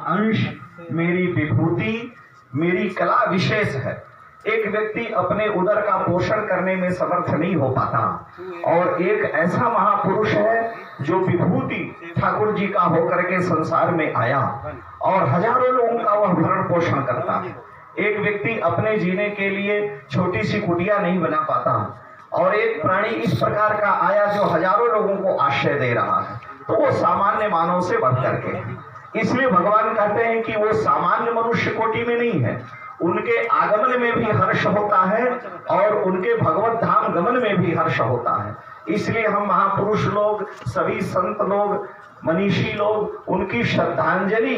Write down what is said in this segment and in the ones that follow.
अंश, मेरी विभूति, मेरी कला विशेष है। एक व्यक्ति अपने उदर का पोषण करने में समर्थ नहीं हो पाता, और एक ऐसा महापुरुष है जो विभूति ठाकुर जी का होकर के संसार में आया और हजारों लोगों का वह भरण पोषण करता है। एक व्यक्ति अपने जीने के लिए छोटी सी कुटिया नहीं बना पाता, और एक प्राणी इस प्रकार का आया जो हजारों लोगों को आश्रय दे रहा है, तो वो सामान्य मानव से बढ़ करके है। इसलिए भगवान कहते हैं कि वो सामान्य मनुष्य कोटि में नहीं है, उनके आगमन में भी हर्ष होता है और उनके भगवत धाम गमन में भी हर्ष होता है। इसलिए हम महापुरुष लोग, सभी संत लोग, मनीषी लोग उनकी श्रद्धांजलि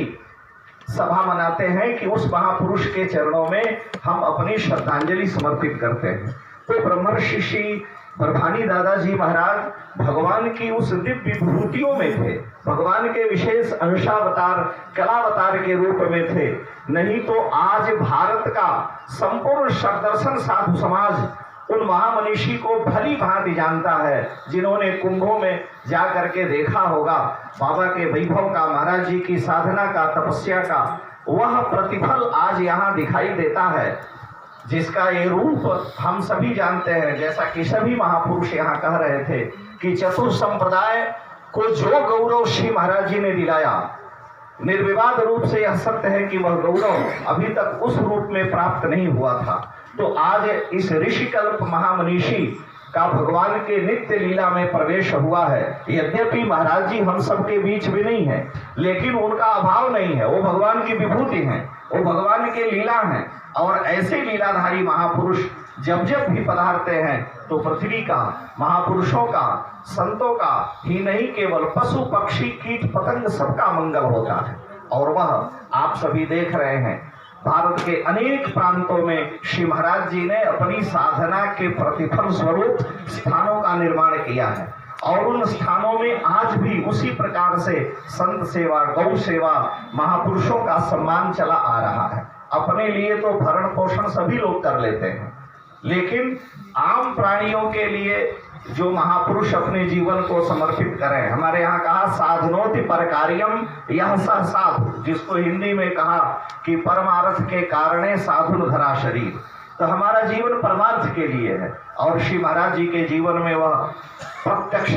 सभा मनाते हैं कि उस महापुरुष के चरणों में हम अपनी श्रद्धांजलि समर्पित करते हैं। तो ब्रह्मर्षि श्री बर्फानी दादाजी महाराज भगवान की उस दिव्य विभूतियों में थे, भगवान के विशेष अंशावतार, कलावतार के रूप में थे। नहीं तो आज भारत का संपूर्ण सदर्शन साधु समाज उन महामनीषी को भली भांति जानता है, जिन्होंने कुंभों में जा करके देखा होगा बाबा के वैभव का, महाराज जी की साधना का, तपस्या का वह प्रतिफल आज यहाँ दिखाई देता है, जिसका ये रूप हम सभी जानते हैं। जैसा कि सभी महापुरुष यहाँ कह रहे थे कि चतुर संप्रदाय को जो गौरव श्री महाराज जी ने दिलाया, निर्विवाद रूप से यह सत्य है कि वह गौरव अभी तक उस रूप में प्राप्त नहीं हुआ था। तो आज इस ऋषिकल्प महामनीषी का भगवान के नित्य लीला में प्रवेश हुआ है। यद्यपि महाराज जी हम सबके बीच भी नहीं है, लेकिन उनका अभाव नहीं है, वो भगवान की विभूति हैं, वो भगवान के लीला हैं। और ऐसे लीलाधारी महापुरुष जब जब भी पधारते हैं तो पृथ्वी का, महापुरुषों का, संतों का ही नहीं, केवल पशु पक्षी कीट पतंग सबका मंगल होता है। और वह आप सभी देख रहे हैं, भारत के अनेक प्रांतों में श्री महाराज जी ने अपनी साधना के प्रतिफल स्वरूप स्थानों का निर्माण किया है, और उन स्थानों में आज भी उसी प्रकार से संत सेवा, गौ सेवा, महापुरुषों का सम्मान चला आ रहा है। अपने लिए तो भरण पोषण सभी लोग कर लेते हैं, लेकिन आम प्राणियों के लिए जो महापुरुष अपने जीवन को समर्पित करें, हमारे यहाँ कहा साधनोति पर कार्यम यह सह साधु, जिसको हिंदी में कहा कि परमार्थ के कारणे साधु धरा शरीर। तो हमारा जीवन परमार्थ के लिए है, और श्री महाराज जी के जीवन में वह प्रत्यक्ष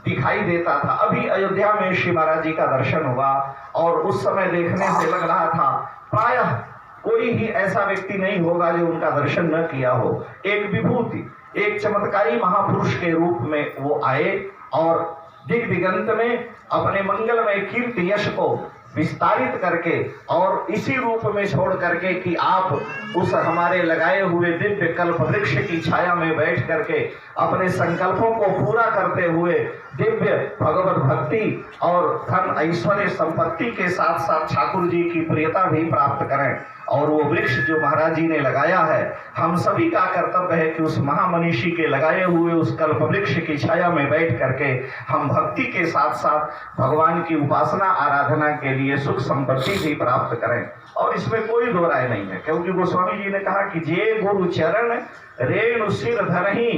दिखाई देता था। अभी अयोध्या में श्री महाराज जी का दर्शन हुआ, और उस समय देखने से लग रहा था प्रायः कोई ही ऐसा व्यक्ति नहीं होगा जो उनका दर्शन न किया हो। एक विभूति, एक चमत्कारी महापुरुष के रूप में वो आए, और दिग दिगंत में अपने मंगलमय कीर्ति यश को विस्तारित करके, और इसी रूप में छोड़ करके कि आप उस हमारे लगाए हुए दिव्य कल्प वृक्ष की छाया में बैठ करके अपने संकल्पों को पूरा करते हुए दिव्य भगवत भक्ति और धन ऐश्वर्य संपत्ति के साथ साथ ठाकुर जी की प्रियता भी प्राप्त करें। और वो वृक्ष जो महाराज जी ने लगाया है, हम सभी का कर्तव्य है कि उस महामनीषी के लगाए हुए उस कल्प वृक्ष की छाया में बैठ करके हम भक्ति के साथ साथ भगवान की उपासना आराधना के लिए सुख संपत्ति भी प्राप्त करें। और इसमें कोई दो राय नहीं है, क्योंकि गोस्वामी जी ने कहा कि जे गुरु चरण रेणु सिर धरहि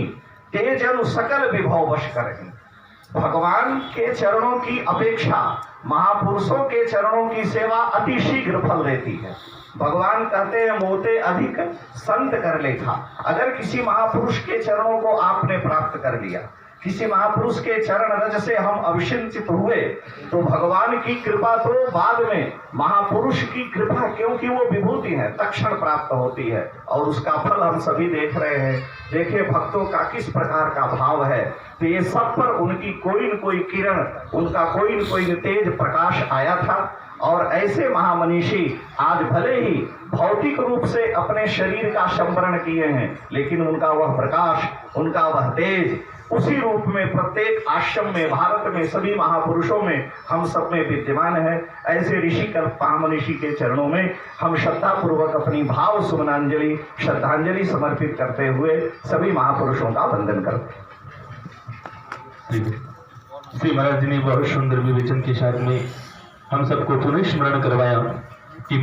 ते जनु सकल विभव वश करहि। भगवान के चरणों की अपेक्षा महापुरुषों के चरणों की सेवा अति शीघ्र फल देती है। भगवान कहते हैं मोते अधिक संत कर लेखा। अगर किसी महापुरुष के चरणों को आपने प्राप्त कर लिया, किसी महापुरुष के चरण रज से हम अभिषिंचित हुए, तो भगवान की कृपा तो बाद में, महापुरुष की कृपा क्योंकि वो विभूति है तक्षण प्राप्त होती है, और उसका फल हम सभी देख रहे हैं। देखिए भक्तों का किस प्रकार का भाव है, तो ये सब पर उनकी कोई न कोई किरण, उनका कोई न कोई तेज प्रकाश आया था। और ऐसे महामनीषी आज भले ही भौतिक रूप से अपने शरीर का संवरण किए हैं, लेकिन उनका वह प्रकाश, उनका वह तेज उसी रूप में प्रत्येक आश्रम में, भारत में सभी महापुरुषों में, हम सब में विद्यमान है। ऐसे ऋषि कल्प महामनीषी के चरणों में हम श्रद्धा पूर्वक अपनी भाव सुमनांजलि, श्रद्धांजलि समर्पित करते हुए सभी महापुरुषों का वंदन करते हैं। श्री महाराज जी ने बहुत सुंदर विवेचन के साथ में हम सबको पुनः स्मरण करवाया कि